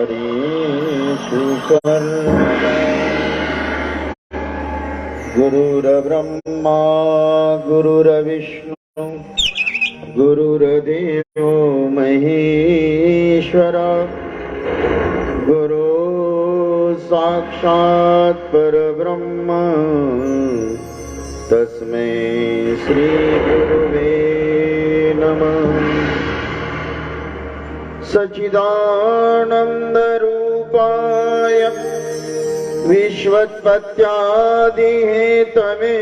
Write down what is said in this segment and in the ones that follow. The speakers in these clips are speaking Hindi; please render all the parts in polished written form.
सर्वकार्येषु सर्वदा गुरुर्ब्रह्मा गुरुर्विष्णु गुरुर्देवो महेश्वरा गुरु साक्षात् परब्रह्म तस्मै श्री गुरुवे नमः। सच्चिदानंद रूपाय विश्वोत्पत्त्यादिहेतवे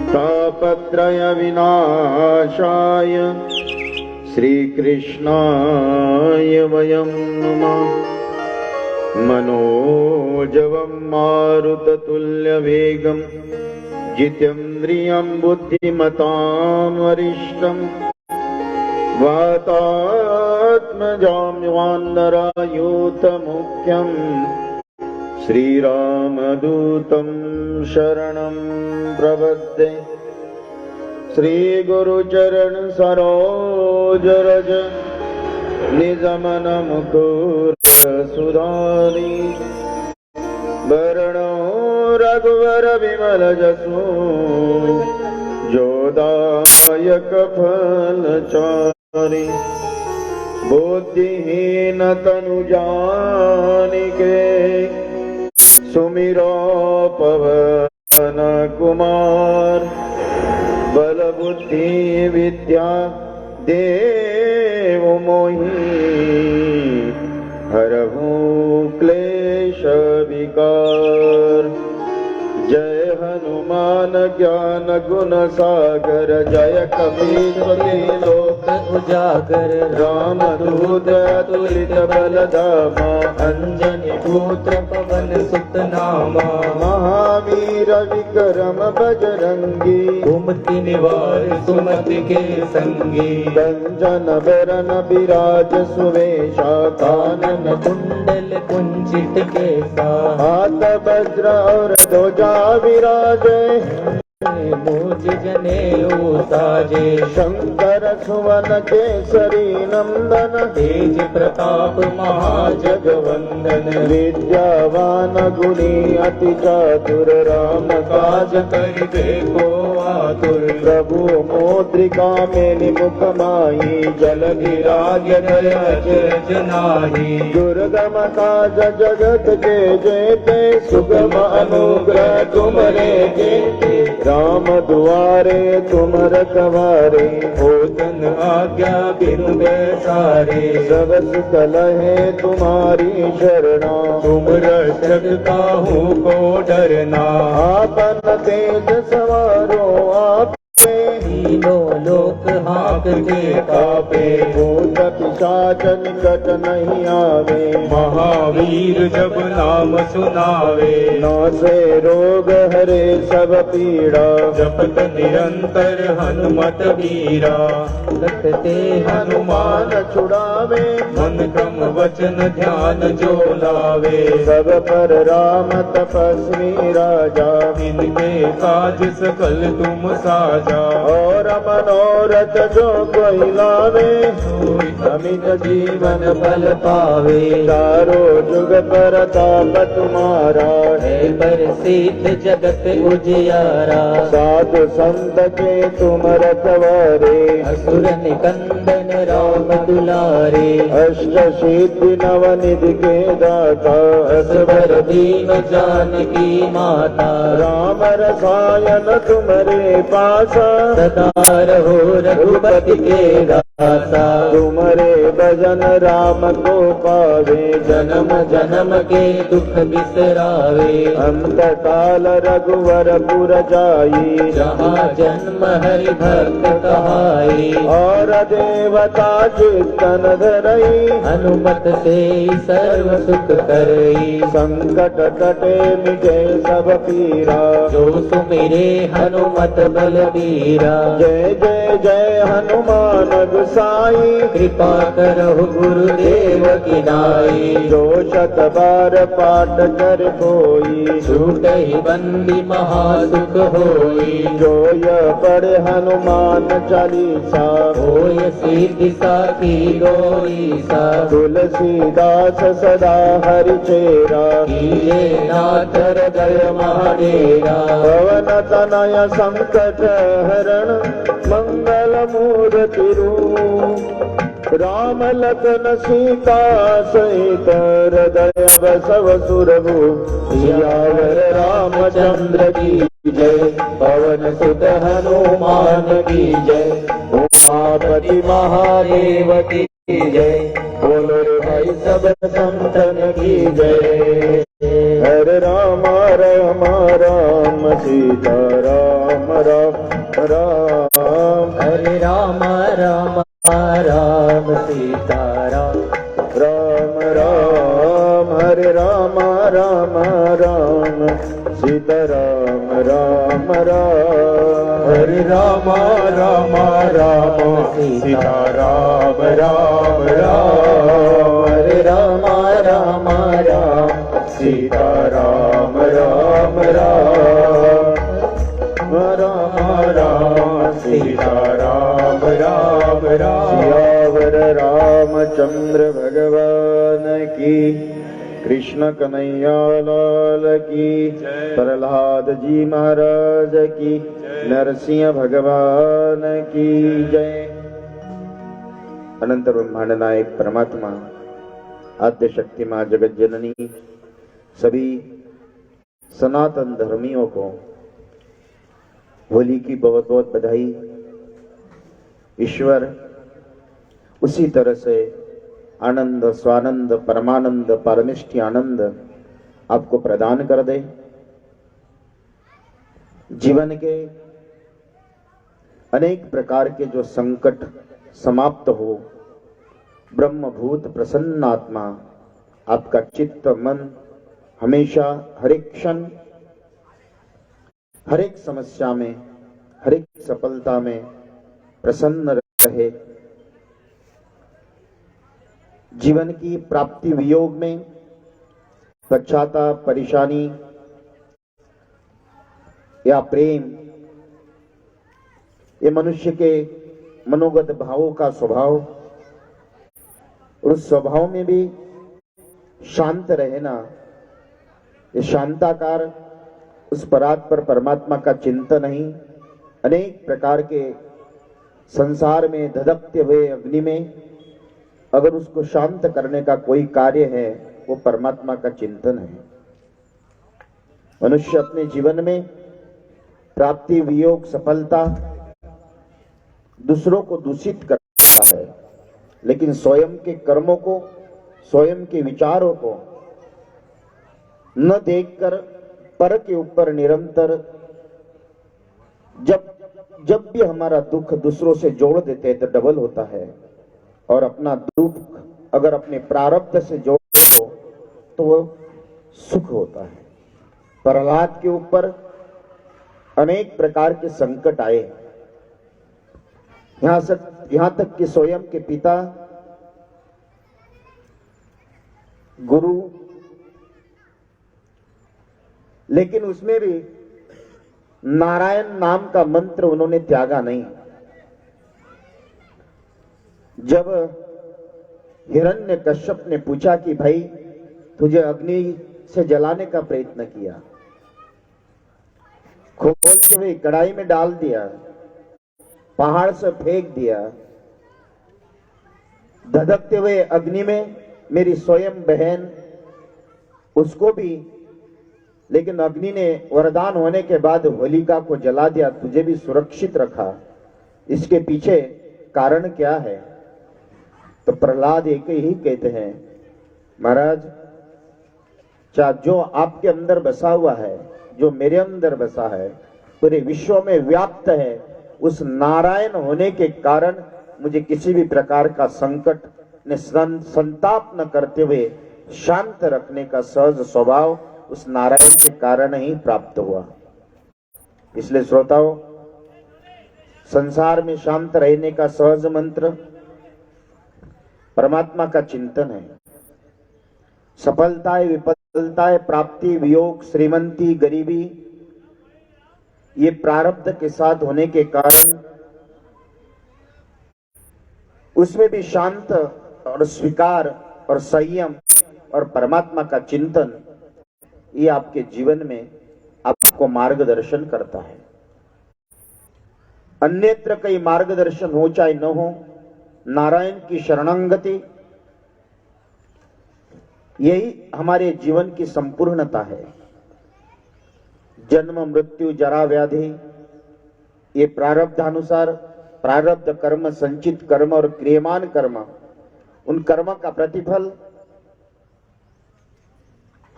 तापत्रय विनाशाय श्रीकृष्णाय वयं नमः। मनोजवं मारुततुल्यवेगं जितेन्द्रियं बुद्धिमतां वरिष्ठं वातात्मजां वानरायूथमुख्यं श्रीरामदूतं शरणं प्रपद्ये। श्रीगुरुचरण सरोज रज निजमन मुकुर सुधारी वरणो रघुवर विमल जसु जोदायक फलचारी। बुद्धिहीन तनु जानिके सुमिरो पवन कुमार। बल बुद्धि विद्या देव मोहि हरहु क्लेश विकार। जय हनुमान ज्ञान गुण सागर जय कपीश लोक उजागर। राम दूत अतुलित बल धामा अंजनी पुत्र पवन सुत नामा। महावीर विक्रम बजरंगी कुमति निवार सुमति के संगी। कंचन बरन विराज सुवेशा कानन कुंडल कुंचित केसा। हाथ वज्र और ध्वजा विराजे मुझ जनेऊ साजे। शंकर सुवन केसरी नंदन तेज प्रताप महाजगवंदन। विद्यावान गुणी अति चातुर राम काज करिबे को आतुर। प्रभु मुद्रिका मेलि मुख माही जल गिराज अचरज नाही। दुर्गम काज जगत के जेते सुगम अनुग्रह तुमरे जेते। राम दुआरे तुम रखवारे होतन आज्ञा बिनु बैसारे। सब सुख लहे तुम्हारी शरणा तुम रक्षक काहू को डरना। आपन तेज सवारो आप तीनों लोक हांकते कापे। भूत पिशाच निकट नहीं आवे महावीर जब नाम सुनावे। नासे रोग हरे सब पीड़ा जपत निरंतर हनुमत वीरा। रटते हनुमान छुड़ावे मन क्रम वचन ध्यान जो लावे। सब पर राम तपस्वी राजा इनके काज सकल तुम साजा। और मनोरथ जो कोई लावे अमित जीवन फल पावे। चारो जुग परताप तुम्हारा है प्रसिद्ध जगत उजियारा। साधु संत के तुम रखवारे असुर निकंदन राम दुलारे। अष्ट सिद्धि नव निधि के दाता असवर दीन जानकी माता। राम रसायन तुम्हारे पासा सदा रहो रघुपति के दासा। तुम्हारे भजन राम को पावे, जन्म जन्म के दुख बिसरावे। अंत काल रघुवर पुर जाई, जहाँ जन्म हरि भक्त कहाई। और देवता चित्तन धरई, हनुमत से सर्व सुख करई। संकट कटे मिटे सब पीरा, जो सुमिरे हनुमत बलबीरा। जय जय जय हनुमान गोसाई, कृपा करहु गुरुदेव की नाई। जो शत बार पाठ कर कोई, छूटहि बंदी महासुख होई। जो यह पढ़े हनुमान चालीसा, होय सिद्धि साखी गौरीसा। तुलसीदास सदा हरि चेरा, कीजे नाथ हृदय महाडेरा। पवन तनय संकट हरण, मंगल मूर्ति रूप। राम लखन सीता सहित, हृदय बसव सुरभूप। सियावर रामचंद्र की जय, पवन सुत हनुमान की जय। उमापति महादेव की जय, बोलो रे भाई सब संतन की जय। हरे राम राम राम सीता राम राम राम। हरे राम राम राम सीता राम। राम राम हरे राम राम राम सीता राम राम राम। हरे राम राम राम सीता राम राम राम। हरे राम राम राम सीता राम राम राम। राम राम सीता राम राम राम। सियावर रामचंद्र भगवान की, कृष्ण कन्हैया लाल की, प्रहलाद जी महाराज की, नरसिंह भगवान की जय। अनंत ब्रह्मांड नायक परमात्मा, आद्य शक्ति मां जगत जननी, सभी सनातन धर्मियों को होली की बहुत बहुत बधाई। ईश्वर उसी तरह से आनंद, स्वानंद, परमानंद, परमिष्टि आनंद आपको प्रदान कर दे। जीवन के अनेक प्रकार के जो संकट समाप्त हो, ब्रह्मभूत प्रसन्न आत्मा आपका चित्त मन हमेशा हर एक क्षण, हर एक समस्या में, हर एक सफलता में प्रसन्न रहे। जीवन की प्राप्ति वियोग में पश्चाताप, परेशानी या प्रेम, ये मनुष्य के मनोगत भावों का स्वभाव, और उस स्वभाव में भी शांत रहना, ये शांताकार उस परात्पर परमात्मा का चिंतन ही अनेक प्रकार के संसार में धधकते हुए अग्नि में अगर उसको शांत करने का कोई कार्य है, वो परमात्मा का चिंतन है। मनुष्य अपने जीवन में प्राप्ति, वियोग, सफलता दूसरों को दूषित करता है, लेकिन स्वयं के कर्मों को, स्वयं के विचारों को न देखकर पर के ऊपर निरंतर जब भी हमारा दुख दूसरों से जोड़ देते हैं तो डबल होता है, और अपना दुख अगर अपने प्रारब्ध से जोड़ो तो वो सुख होता है। प्रहलाद के ऊपर अनेक प्रकार के संकट आए, यहां तक कि स्वयं के पिता, गुरु, लेकिन उसमें भी नारायण नाम का मंत्र उन्होंने त्यागा नहीं। जब हिरण्यकश्यप ने पूछा कि भाई तुझे अग्नि से जलाने का प्रयत्न किया, खोलते हुए कढ़ाई में डाल दिया, पहाड़ से फेंक दिया, धधकते हुए अग्नि में मेरी स्वयं बहन, उसको भी, लेकिन अग्नि ने वरदान होने के बाद होलिका को जला दिया, तुझे भी सुरक्षित रखा, इसके पीछे कारण क्या है? तो प्रहलाद एक ही कहते हैं, महाराज जो आपके अंदर बसा हुआ है, जो मेरे अंदर बसा है, पूरे विश्व में व्याप्त है, उस नारायण होने के कारण मुझे किसी भी प्रकार का संकट ने संताप न करते हुए शांत रखने का सहज स्वभाव उस नारायण के कारण ही प्राप्त हुआ। इसलिए श्रोताओं, संसार में शांत रहने का सहज मंत्र परमात्मा का चिंतन है। सफलताएं, विफलताएं, प्राप्ति, वियोग, श्रीमंती, गरीबी, ये प्रारब्ध के साथ होने के कारण उसमें भी शांत और स्वीकार और संयम और परमात्मा का चिंतन, ये आपके जीवन में आपको मार्गदर्शन करता है। अन्यत्र कई मार्गदर्शन हो चाहे न हो, नारायण की शरणागति यही हमारे जीवन की संपूर्णता है। जन्म, मृत्यु, जरा, व्याधि, ये प्रारब्धानुसार प्रारब्ध कर्म, संचित कर्म और क्रियमान कर्म, उन कर्म का प्रतिफल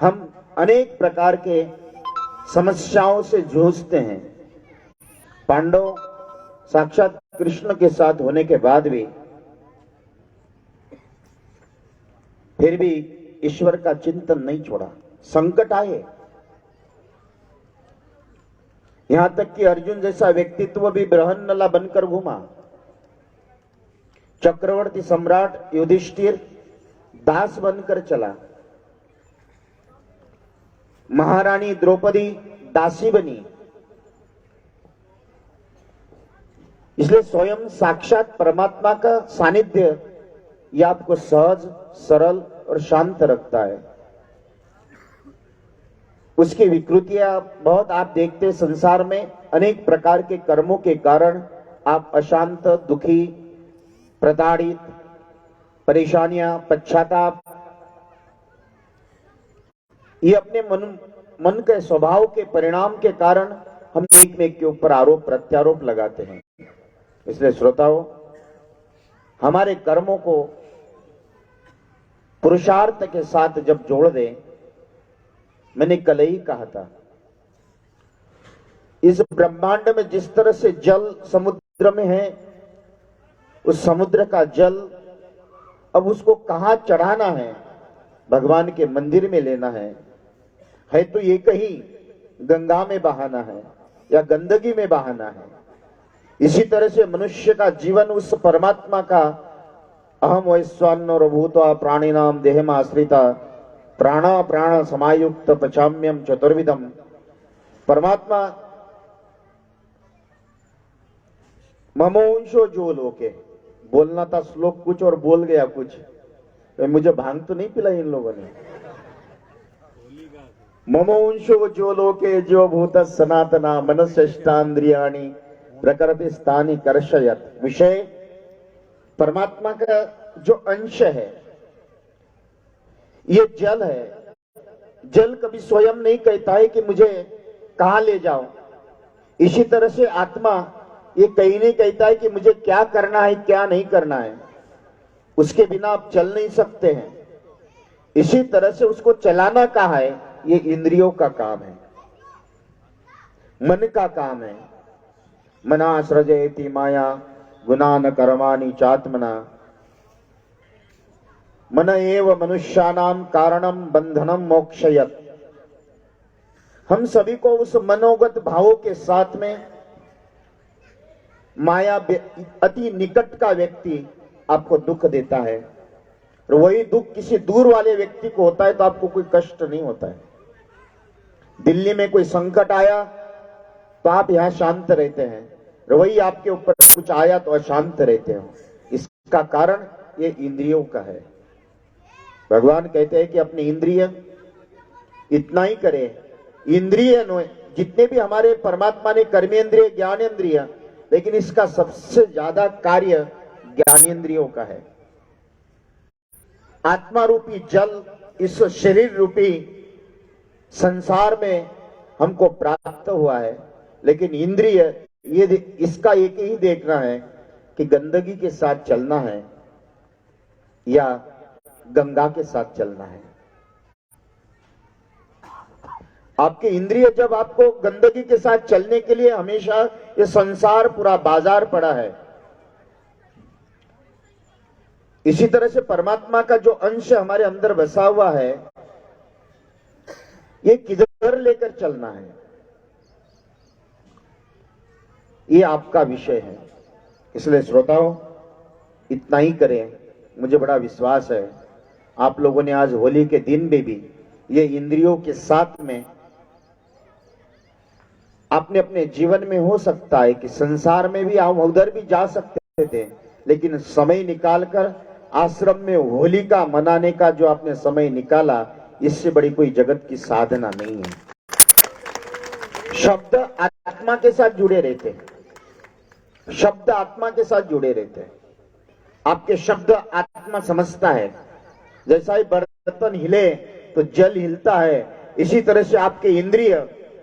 हम अनेक प्रकार के समस्याओं से जूझते हैं। पांडव साक्षात कृष्ण के साथ होने के बाद भी फिर भी ईश्वर का चिंतन नहीं छोड़ा। संकट आए, यहां तक कि अर्जुन जैसा व्यक्तित्व भी बृहन्नला बनकर घूमा। चक्रवर्ती सम्राट युधिष्ठिर दास बनकर चला। महारानी द्रौपदी दासी बनी। इसलिए स्वयं साक्षात परमात्मा का सानिध्य यह आपको सहज, सरल और शांत रखता है। उसकी विकृतियां बहुत आप देखते, संसार में अनेक प्रकार के कर्मों के कारण आप अशांत, दुखी, प्रताड़ित, परेशानियां, पश्चाताप, ये अपने मन के स्वभाव के परिणाम के कारण हम एक में के ऊपर आरोप प्रत्यारोप लगाते हैं। इसलिए श्रोताओं, हमारे कर्मों को पुरुषार्थ के साथ जब जोड़ दें, मैंने कल ही कहा था, इस ब्रह्मांड में जिस तरह से जल समुद्र में है, उस समुद्र का जल अब उसको कहां चढ़ाना है? भगवान के मंदिर में लेना है तो ये कहीं गंगा में बहाना है या गंदगी में बहाना है। इसी तरह से मनुष्य का जीवन उस परमात्मा का अहम वैश्वानरो भूत्वा प्राणिनाम देहम आश्रिता प्राणा प्राण समायुक्त पचाम्यम चतुर्विधम, परमात्मा ममोंशो जो लोके, बोलना था श्लोक कुछ और बोल गया कुछ। तो मुझे भांग तो नहीं पिलाई इन लोगों ने। ममोंशो जो लोके जो भूत सनातना मनस्यष्टान्द्रियाणि प्रकृति स्थानी कर्षयत। विषय परमात्मा का जो अंश है, ये जल है। जल कभी स्वयं नहीं कहता है कि मुझे कहां ले जाओ। इसी तरह से आत्मा ये कहीं नहीं कहता है कि मुझे क्या करना है, क्या नहीं करना है। उसके बिना आप चल नहीं सकते हैं। इसी तरह से उसको चलाना कहाँ है? ये इंद्रियों का काम है, मन का काम है। मना सृजयति माया गुणान कर्माणि चात्मना मन एव मनुष्यानाम कारणम बंधनम मोक्षयत। हम सभी को उस मनोगत भावों के साथ में माया अति निकट का व्यक्ति आपको दुख देता है, और वही दुख किसी दूर वाले व्यक्ति को होता है तो आपको कोई कष्ट नहीं होता है। दिल्ली में कोई संकट आया तो आप यहां शांत रहते हैं, और वही आपके ऊपर कुछ आया तो अशांत रहते हो। इसका कारण ये इंद्रियों का है। भगवान कहते हैं कि अपनी इंद्रिय इतना ही करे। इंद्रिय जितने भी हमारे परमात्मा ने कर्मेंद्रिय, ज्ञानेंद्रिय, लेकिन इसका सबसे ज्यादा कार्य ज्ञानेंद्रियों का है। आत्मा रूपी जल इस शरीर रूपी संसार में हमको प्राप्त हुआ है, लेकिन इंद्रिय इसका एक ही देखना है कि गंदगी के साथ चलना है या गंगा के साथ चलना है। आपके इंद्रिय जब आपको गंदगी के साथ चलने के लिए, हमेशा ये संसार पूरा बाजार पड़ा है। इसी तरह से परमात्मा का जो अंश हमारे अंदर बसा हुआ है, ये किधर लेकर चलना है, ये आपका विषय है। इसलिए श्रोताओं, इतना ही करें। मुझे बड़ा विश्वास है आप लोगों ने आज होली के दिन में भी ये इंद्रियों के साथ में आपने अपने जीवन में, हो सकता है कि संसार में भी आप उधर भी जा सकते थे, लेकिन समय निकालकर आश्रम में होली का मनाने का जो आपने समय निकाला, इससे बड़ी कोई जगत की साधना नहीं है। शब्द आत्मा के साथ जुड़े रहते हैं, शब्द आत्मा के साथ जुड़े रहते हैं। आपके शब्द आत्मा समझता है। जैसा ही बर्तन हिले तो जल हिलता है, इसी तरह से आपके इंद्रिय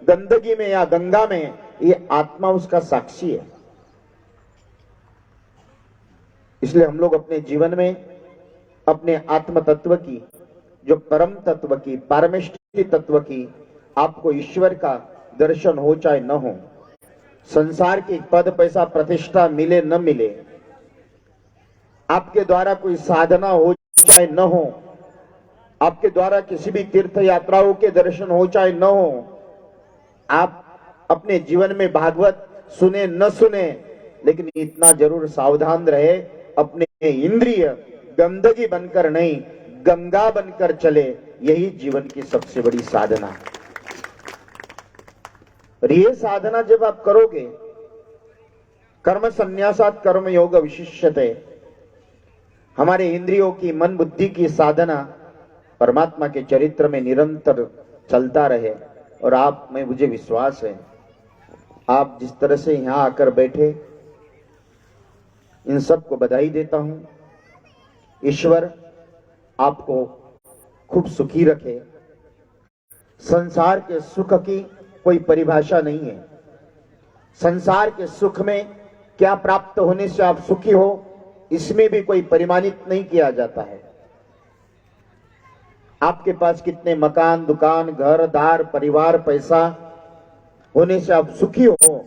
गंदगी में या गंगा में, ये आत्मा उसका साक्षी है। इसलिए हम लोग अपने जीवन में अपने आत्म तत्व की, जो परम तत्व की, पारमेष्टि तत्व की, आपको ईश्वर का दर्शन हो चाहे न हो, संसार की पद पैसा प्रतिष्ठा मिले न मिले, आपके द्वारा कोई साधना हो चाहे न हो, आपके द्वारा किसी भी तीर्थ यात्राओं के दर्शन हो चाहे न हो, आप अपने जीवन में भागवत सुने न सुने, लेकिन इतना जरूर सावधान रहे, अपने इंद्रिय गंदगी बनकर नहीं, गंगा बनकर चले। यही जीवन की सबसे बड़ी साधना है। और ये साधना जब आप करोगे, कर्म संन्यासात कर्म योग विशिष्यते, हमारे इंद्रियों की, मन बुद्धि की साधना परमात्मा के चरित्र में निरंतर चलता रहे। और आप में मुझे विश्वास है, आप जिस तरह से यहां आकर बैठे, इन सबको बधाई देता हूं। ईश्वर आपको खूब सुखी रखे। संसार के सुख की कोई परिभाषा नहीं है। संसार के सुख में क्या प्राप्त होने से आप सुखी हो, इसमें भी कोई परिमाणित नहीं किया जाता है। आपके पास कितने मकान, दुकान, घर दार, परिवार, पैसा होने से आप सुखी हो,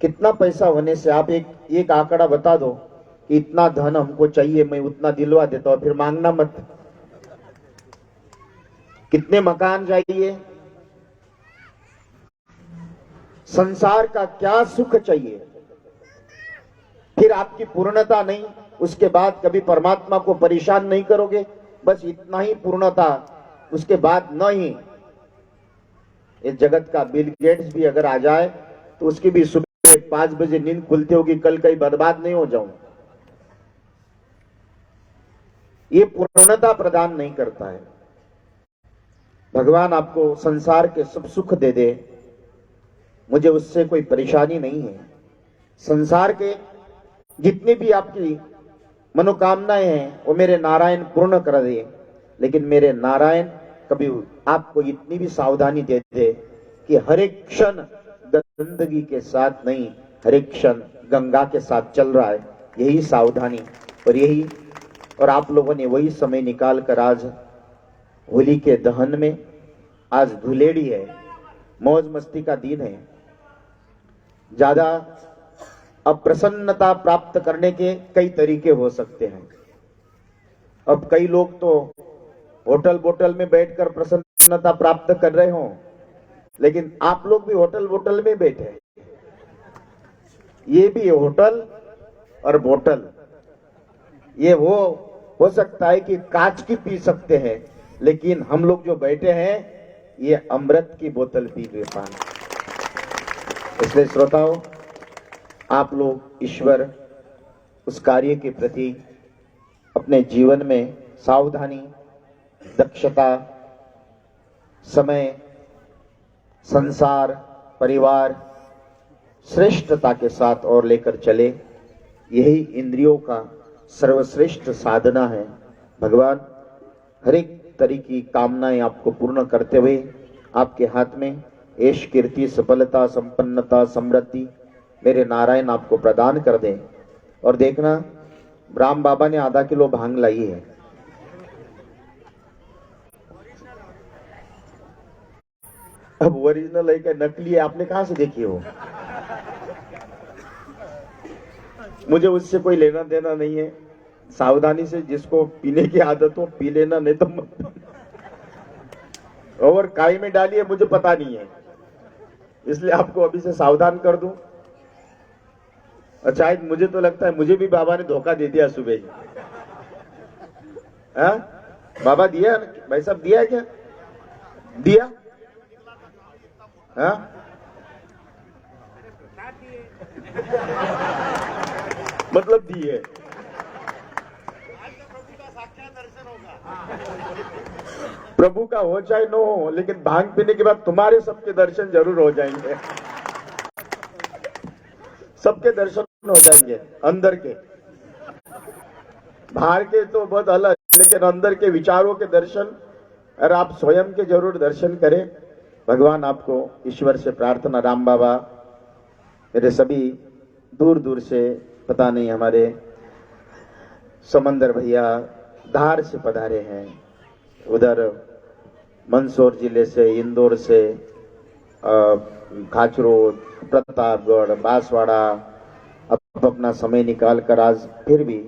कितना पैसा होने से आप एक आंकड़ा बता दो कि इतना धन हमको चाहिए, मैं उतना दिलवा देता हूं, फिर मांगना मत। कितने मकान चाहिए, संसार का क्या सुख चाहिए, फिर आपकी पूर्णता नहीं, उसके बाद कभी परमात्मा को परेशान नहीं करोगे, बस इतना ही पूर्णता, उसके बाद नहीं। इस जगत का बिल गेट्स भी अगर आ जाए तो उसकी भी सुबह 5 बजे नींद खुलती होगी, कल कहीं बर्बाद नहीं हो जाऊं। ये पूर्णता प्रदान नहीं करता है। भगवान आपको संसार के सब सुख दे दे, मुझे उससे कोई परेशानी नहीं है। संसार के जितनी भी आपकी मनोकामनाएं हैं, वो मेरे नारायण पूर्ण कर दे, लेकिन मेरे नारायण कभी आपको इतनी भी सावधानी दे दे कि हर एक क्षण गंदगी के साथ नहीं, हर एक क्षण गंगा के साथ चल रहा है। यही सावधानी और आप लोगों ने वही समय निकाल कर आज होली के दहन में, आज धुलेड़ी है, मौज मस्ती का दिन है। ज्यादा अब प्रसन्नता प्राप्त करने के कई तरीके हो सकते हैं। अब कई लोग तो होटल बोटल में बैठकर प्रसन्नता प्राप्त कर रहे हो, लेकिन आप लोग भी होटल बोटल में बैठे, ये भी होटल और बोतल, ये वो हो सकता है कि कांच की पी सकते हैं, लेकिन हम लोग जो बैठे हैं ये अमृत की बोतल पी रहे पान। इसलिए श्रोताओं, आप लोग ईश्वर उस कार्य के प्रति अपने जीवन में सावधानी, दक्षता, समय, संसार, परिवार श्रेष्ठता के साथ और लेकर चले। यही इंद्रियों का सर्वश्रेष्ठ साधना है। भगवान हर एक तरह की कामनाएं आपको पूर्ण करते हुए आपके हाथ में यश, कीर्ति, सफलता, संपन्नता, समृद्धि मेरे नारायण आपको प्रदान कर दें। और देखना, राम बाबा ने आधा किलो भांग लाई है। अब ओरिजिनल है क्या नकली है, आपने कहां से देखी हो? मुझे उससे कोई लेना देना नहीं है। सावधानी से जिसको पीने की आदत हो पी लेना, नहीं तो मत। और काय में डाली है मुझे पता नहीं है, इसलिए आपको अभी से सावधान कर दूं। और शायद मुझे तो लगता है मुझे भी बाबा ने धोखा दे दिया सुबह ही। हाँ? बाबा दिया भाई साहब, दिया क्या? दिया? हाँ? मतलब दिए। प्रभु का हो चाहे न हो, लेकिन भांग पीने के बाद तुम्हारे सबके दर्शन जरूर हो जाएंगे। सबके दर्शन हो जाएंगे, अंदर के। बाहर के तो बहुत अलग, लेकिन अंदर के विचारों के दर्शन और आप स्वयं के जरूर दर्शन करें। भगवान आपको, ईश्वर से प्रार्थना, राम बाबा मेरे सभी दूर दूर से, पता नहीं हमारे समंदर भैया धार से पधारे हैं, उधर मंदसौर जिले से, इंदौर से, खाचरोड, प्रतापगढ़, बांसवाड़ा, अब अपना समय निकाल कर आज फिर भी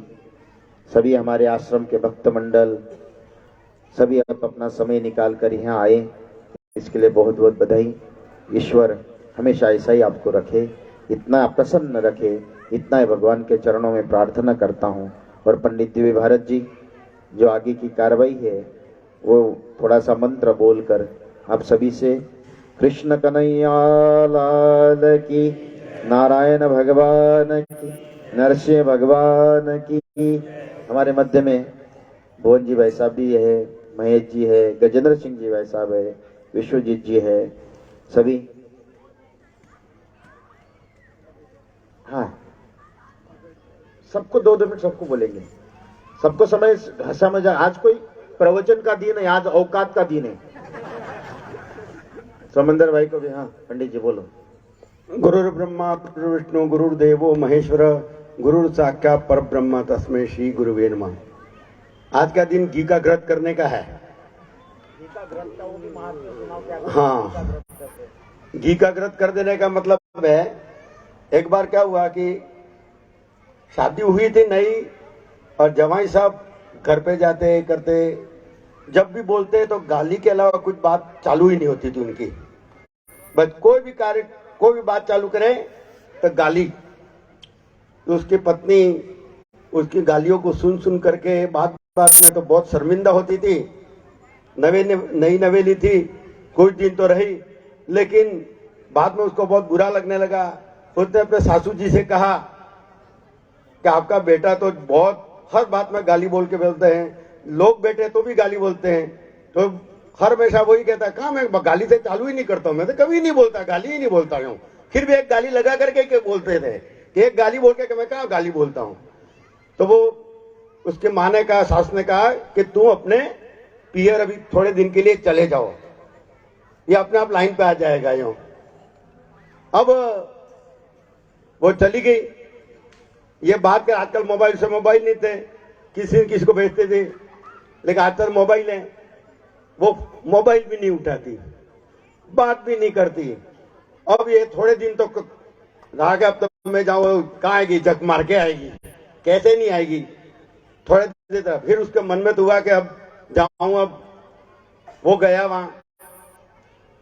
सभी हमारे आश्रम के भक्त मंडल सभी अब अपना समय निकाल कर यहाँ आए, इसके लिए बहुत बहुत बधाई। ईश्वर हमेशा ऐसा ही आपको रखे, इतना प्रसन्न रखे, इतना ही भगवान के चरणों में प्रार्थना करता हूँ। और पंडित दिव्य भारत जी जो आगे की कार्रवाई है वो थोड़ा सा मंत्र बोलकर आप सभी से, कृष्ण कन्हैया लाल की, नारायण भगवान की, नरसिंह भगवान की। हमारे मध्य में भुवन जी भाई साहब भी है, महेश जी है, गजेंद्र सिंह जी भाई साहब है, विश्वजीत जी है, सभी। हाँ, सबको 2-2 मिनट सबको बोलेंगे, सबको समय हंसा मजा। आज कोई प्रवचन का दिन है, आज औकात का दिन है। समंदर भाई को भी, हाँ पंडित जी बोलो। गुरुर् ब्रह्मा गुरुर् विष्णु गुरुर्देवो महेश्वर गुरुर् साक्षात् परब्रह्म तस्मै श्री गुरुवे नमः। आज का दिन घी का व्रत करने का है। हाँ, घी का व्रत कर देने का मतलब है, एक बार क्या हुआ कि शादी हुई थी नई, और जवाई साहब घर पे जाते करते, जब भी बोलते तो गाली के अलावा कुछ बात चालू ही नहीं होती थी उनकी। बस कोई भी कार्य, कोई भी बात चालू करे तो गाली। तो उसकी पत्नी उसकी गालियों को सुन सुन करके बात बात में तो बहुत शर्मिंदा होती थी। नई नवेली थी, कुछ दिन तो रही, लेकिन बाद में उसको बहुत बुरा लगने लगा। उसने अपने सासू जी से कहा कि आपका बेटा तो बहुत हर बात में गाली बोल के बोलते हैं, लोग बेटे तो भी गाली बोलते हैं, तो हर हमेशा वही कहता है, कहा मैं गाली से चालू ही नहीं करता हूं, मैं तो कभी नहीं बोलता, गाली ही नहीं बोलता हूँ। फिर भी एक गाली लगा करके बोलते थे कि एक गाली बोल के मैं कहा गाली बोलता हूँ। तो वो उसके माँ ने कहा, सास ने कहा कि तू अपने पियर अभी थोड़े दिन के लिए चले जाओ, ये अपने आप लाइन पे आ जाएगा यूं। अब वो चली गई। ये बात कर, आजकल मोबाइल से मोबाइल नहीं थे, किसी न किसी को भेजते थे, लेकिन आजकल मोबाइल है, वो मोबाइल भी नहीं उठाती, बात भी नहीं करती। अब ये थोड़े दिन तो रहा कि अब तो मैं जाऊँ, कहाँ आएगी, जग मार के आएगी, कैसे नहीं आएगी। थोड़े दिन तक फिर उसके मन में तो हुआ कि अब जाऊं। अब वो गया वहां,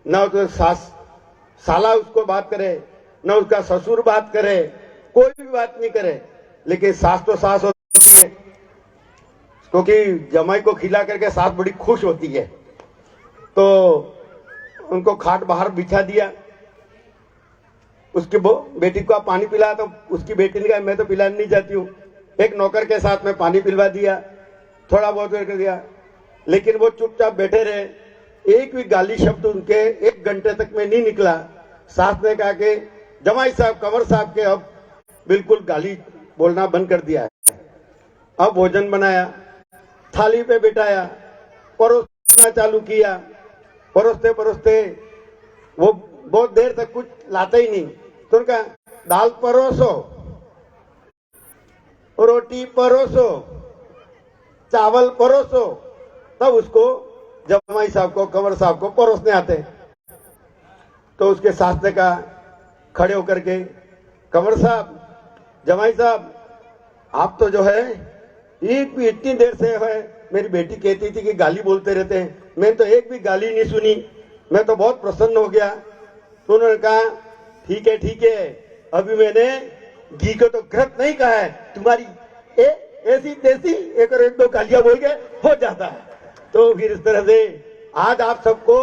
ना तो साला उसको बात करे, ना उसका ससुर बात करे, कोई भी बात नहीं करे, लेकिन सास तो सास होती है, क्योंकि जमाई को खिला करके सास बड़ी खुश होती है। तो उनको खाट बाहर बिछा दिया, उसकी बेटी को पानी पिलाया, तो उसकी बेटी ने कहा मैं तो पिलाने नहीं जाती हूँ, एक नौकर के साथ में पानी पिलवा दिया, थोड़ा बहुत कर दिया, लेकिन वो चुपचाप बैठे रहे। एक भी गाली शब्द उनके 1 घंटे तक में नहीं निकला। सास ने कहा कि जमाई साहब, कंवर साहब के अब बिल्कुल गाली बोलना बंद कर दिया है। अब भोजन बनाया, थाली पे बिठाया, परोसना चालू किया, परोसते परोसते वो बहुत देर तक कुछ लाते ही नहीं, तो उनका दाल परोसो, रोटी परोसो, चावल परोसो, तब उसको जमाई साहब को, कंवर साहब को परोसने आते। तो उसके सास ने कहा खड़े होकर के, कंवर साहब, जमाई साहब, आप तो जो है एक भी इतनी देर से है, मेरी बेटी कहती थी कि गाली बोलते रहते हैं, मैं तो एक भी गाली नहीं सुनी, मैं तो बहुत प्रसन्न हो गया। तो उन्होंने कहा ठीक है, अभी मैंने घी को तो घृत नहीं कहा है, तुम्हारी ऐसी देसी एक और एक दो गालियां बोल के हो जाता है। तो फिर इस तरह से आज आप सबको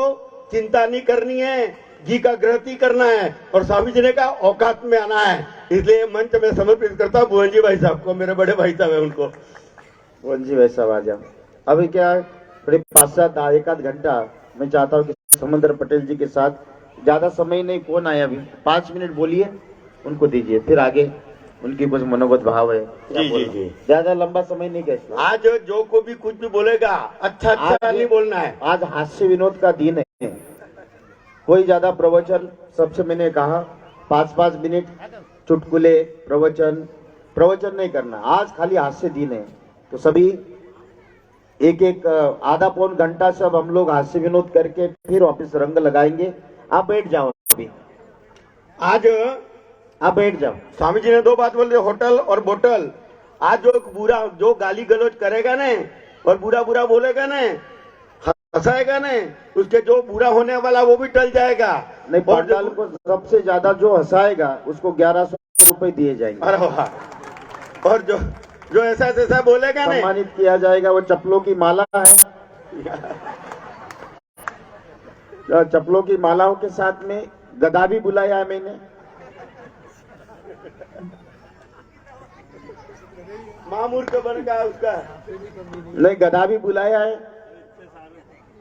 चिंता नहीं करनी है, घी का घृत ही करना है और स्वामी जी ने कहा औकात में आना है। इसलिए मंच में समर्पित करता हूँ भुवन जी भाई साहब को, मेरे बड़े भाई साहब है उनको। भुवन जी भाई साहब आ जाओ। अभी क्या है, थोड़ी 5-7 एक आध घंटा मैं चाहता हूँ कि समुद्र पटेल जी के साथ, ज्यादा समय नहीं, फोन आया अभी, 5 मिनट बोलिए, उनको दीजिए, फिर आगे उनकी कुछ मनोगत भाव है। जी। ज्यादा लंबा समय नहीं कहना। आज जो को भी कुछ भी बोलेगा अच्छा नहीं बोलना है। आज हास्य विनोद का दिन है, कोई ज्यादा प्रवचन, सबसे मैंने कहा 5-5 मिनट चुटकुले, प्रवचन नहीं करना। आज खाली हास्य दिन है, तो सभी एक आधा पौन घंटा सब हम लोग हास्य विनोद करके फिर वापस रंग लगाएंगे। आप बैठ जाओ, अभी आज आप बैठ जाओ। स्वामी जी ने 2 बात बोल दी, होटल और बोतल। आज जो गाली गलौज करेगा ने और बुरा बोलेगा ने, हंसाएगा ने, उसके जो बुरा होने वाला वो भी टल जाएगा। नहीं, पंडाल को सबसे ज्यादा जो हंसाएगा उसको 1100 रुपए दिए जाएंगे। अरे वाह। और जो ऐसा बोलेगा ने, सम्मानित किया जाएगा। वो चप्पलों की माला है, चप्पलों की मालाओं के साथ में गदा भी बुलाया है मैंने। मामूर का बन का उसका नहीं, गदा भी बुलाया है।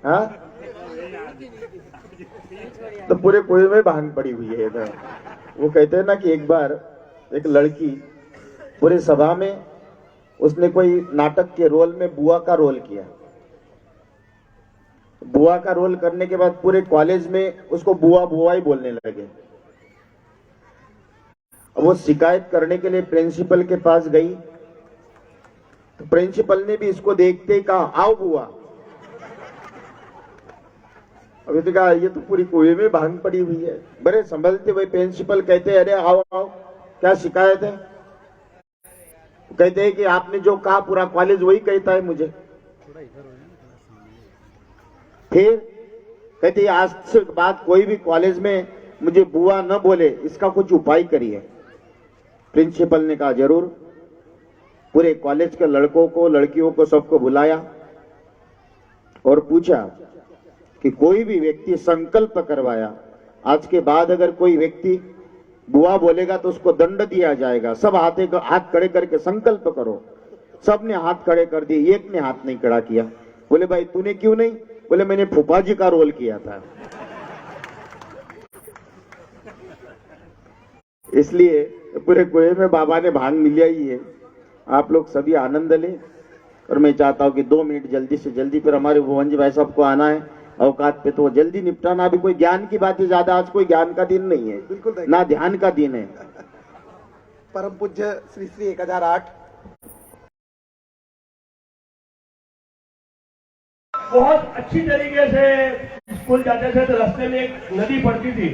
हाँ, तो पूरे कुएं में भांग पड़ी हुई है ना। वो कहते हैं ना कि एक बार एक लड़की पूरे सभा में, उसने कोई नाटक के रोल में बुआ का रोल किया। बुआ का रोल करने के बाद पूरे कॉलेज में उसको बुआ ही बोलने लगे। वो शिकायत करने के लिए प्रिंसिपल के पास गई, तो प्रिंसिपल ने भी इसको देखते ही कहा आओ बुआ। अभी तो कहा ये तो पूरी कुएं में भांग पड़ी हुई है। बड़े संभलते हुए प्रिंसिपल कहते अरे आओ क्या शिकायत है। कहते हैं कि आपने जो कहा पूरा कॉलेज वही कहता है मुझे। फिर कहते आज से बाद कोई भी कॉलेज में मुझे बुआ न बोले, इसका कुछ उपाय करिए। प्रिंसिपल ने कहा जरूर। पूरे कॉलेज के लड़कों को, लड़कियों को, सबको बुलाया और पूछा कि कोई भी व्यक्ति संकल्प करवाया, आज के बाद अगर कोई व्यक्ति बुआ बोलेगा तो उसको दंड दिया जाएगा। सब हाथ खड़े करके संकल्प करो। सबने हाथ खड़े कर दिए, एक ने हाथ नहीं खड़ा किया। बोले भाई तूने क्यों नहीं? बोले मैंने फूफा जी का रोल किया था। इसलिए पूरे कुएं में बाबा ने भांग मिलिया ही है। आप लोग सभी आनंद लें। और मैं चाहता हूं कि 2 मिनट जल्दी से जल्दी, फिर हमारे भुवन जी भाई साहब को आना है औकात पे, तो जल्दी निपटाना। अभी कोई ज्ञान की बात है ज्यादा, आज कोई ज्ञान का दिन नहीं है, बिल्कुल ना ध्यान का दिन है। परम पूज्य श्री श्री 1008 बहुत अच्छी तरीके से स्कूल जाते थे, तो रास्ते में एक नदी पड़ती थी,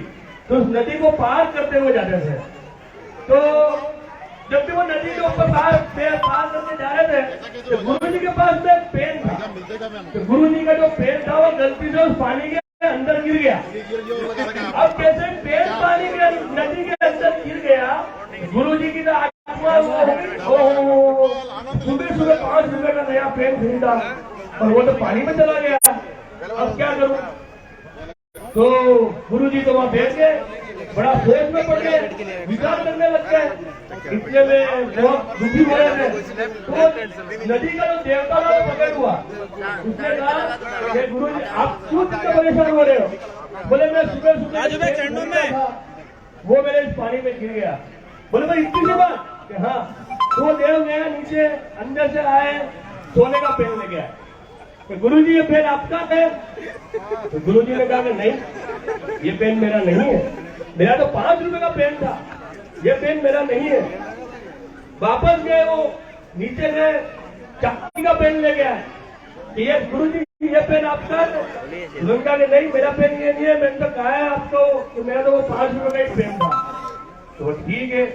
तो उस नदी को पार करते हुए जाते थे। तो जब भी वो नदी के ऊपर पार करके जा रहे थे, तो गुरु जी के पास में एक पेन था। तो गुरु जी का जो पेन था वो गलती से उस पानी के अंदर गिर गया। अब कैसे पेन पानी के नदी के अंदर गिर गया, गुरु जी की तो आत्मा सुबह 5 रुपए का नया पेन खरीदा और वो तो पानी में चला गया। अब क्या करूं? तो गुरु जी तो वहां बैठ गए, बड़ा सोच में पड़ गए, विचार करने लग गए। इतने में बहुत दुखी हो रहे थे। तो नदी का जो देवता था वो प्रकट हुआ। उसने कहा कि गुरु जी आप क्यों इतने परेशान हो रहे हो? बोले मैं सुबह वो मेरे इस पानी में गिर गया। बोले भाई इतनी सी बात कि हाँ। तो देव गया नीचे, अंदर से आए, सोने का पेन ले गया। कि गुरुजी ये पेन आपका है? तो गुरुजी ने कहा कि नहीं, ये पेन मेरा नहीं है, मेरा तो 5 रुपए का पेन था, ये पेन मेरा नहीं है। वापस गए, वो नीचे गए, चांदी का पेन ले गया कि ये गुरुजी ये पेन आपका है? उन्होंने कहा कि नहीं, मेरा पेन ये नहीं है। मैंने तो कहा है आपको कि मेरा तो वो 5 रुपए का ही पेन था। तो ठीक है।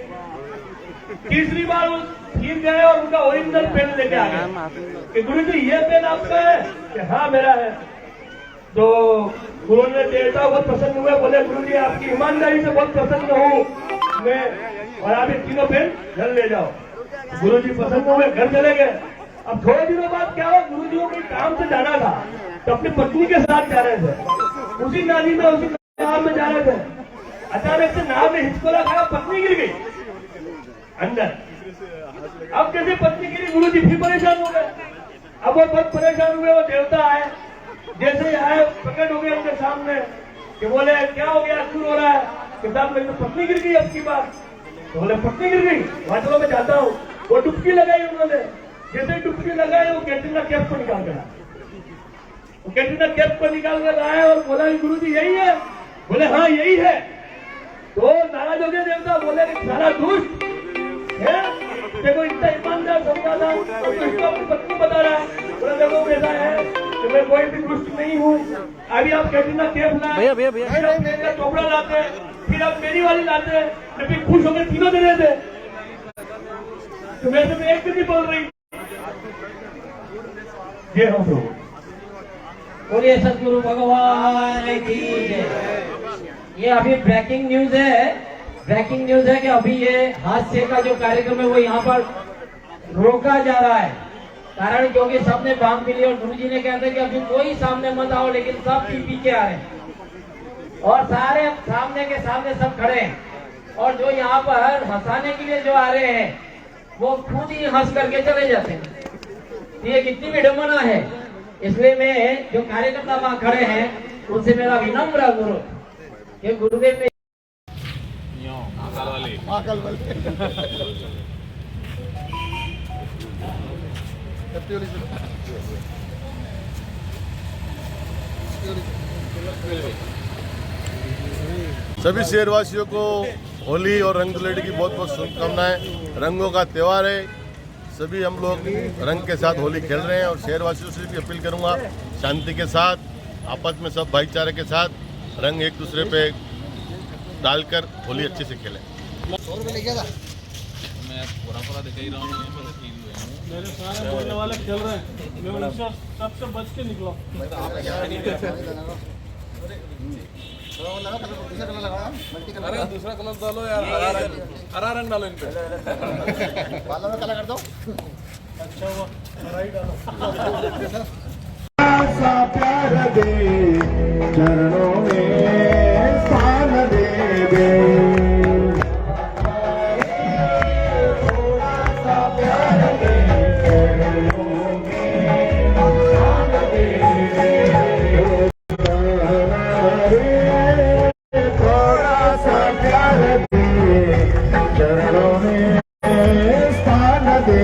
तीसरी बार वो फिर गए और उनका ओरिजिनल पेन लेके आ गए कि गुरुजी ये पेन आपका है? कि हाँ मेरा है। तो गुरु ने देवता बहुत प्रसन्न हुए, बोले गुरुजी आपकी ईमानदारी से बहुत प्रसन्न हूँ मैं, और आप ये तीनों पेन घर ले जाओ। गुरुजी प्रसन्न हुए, घर चले गए। अब थोड़े दिनों बाद क्या हुआ, गुरुजी को कहीं काम से जाना था तो अपनी पत्नी के साथ जा रहे थे, उसी नाली में उसी नाव में जा रहे थे। अचानक से नाव में हिचकोला खाया, पत्नी गिर गई अंदर। अब कैसे पत्नी गिरी, गुरुजी फिर परेशान हो गए। अब वो बहुत परेशान हुए, वो देवता आए, जैसे ही आए प्रकट हो गए उनके सामने कि बोले क्या हो गया, क्यों हो रहा है? कि साहब मेरी तो पत्नी गिर गई अब की बार। तो बोले पत्नी गिर गई, वहां चलो मैं जाता हूँ। वो डुबकी लगाई उन्होंने, जैसे डुबकी लगाई वो कैटरीना कैफ को निकाल कर वो कैटरीना कैफ को निकाल कर आए और बोला गुरुजी यही है? बोले हाँ यही है। तो नाराज हो गए देवता, बोले सारा दुष्ट है, देखो इतना ईमानदार समझा था और तो इसको अपनी पत्नी बता रहा है। बोला देखो ऐसा है कि मैं कोई भी दुष्ट नहीं हूँ। अभी आप कैटरीना कैफ लाए, भैया चोपड़ा लाते, फिर आप मेरी वाली लाते, मैं फिर खुश होकर तीनों दे रहे थे। तो मैं तो एक भी नहीं बोल रही। ये हम लोग बोलिए सदगुरु भगवान की जय। ये अभी ब्रेकिंग न्यूज है कि अभी ये हादसे का जो कार्यक्रम है वो यहाँ पर रोका जा रहा है। कारण क्योंकि सबने बांध भी लिया और गुरुजी ने कहते कि अभी कोई सामने मत आओ, लेकिन सब पीछे आ रहे हैं और सारे सामने के सामने सब खड़े हैं। और जो यहाँ पर हंसाने के लिए जो आ रहे हैं वो खुद ही हंस करके चले जाते हैं। ये कितनी विडम्बना है। इसलिए मैं जो कार्यकर्ता वहाँ खड़े हैं उनसे मेरा विनम्र अनुरोध कि गुरुदेव ने सभी शहरवासियों को होली और रंग धुलेंडी की बहुत बहुत शुभकामनाएं। रंगों का त्यौहार है, सभी हम लोग रंग के साथ होली खेल रहे हैं और शहरवासियों से भी अपील करूंगा शांति के साथ, आपस में सब भाईचारे के साथ रंग एक दूसरे पे डालकर होली अच्छे से खेलें। मैं पूरा दिखा ही रहा हूँ, मेरे सारे बोलने वाले खेल रहे हैं, मैं उनसे सबसे बच के निकला। अरे दूसरा कलर डालो यार, हरा रंग डालो इन पे। बालों में काला कर दो। अच्छा हुआ, राइट डालो। सा प्यार दे चरणों में स्थान दे दे, थोड़ा सा प्यार दे चरणों में स्थान दे दे, थोड़ा सा प्यार दे चरणों में स्थान दे।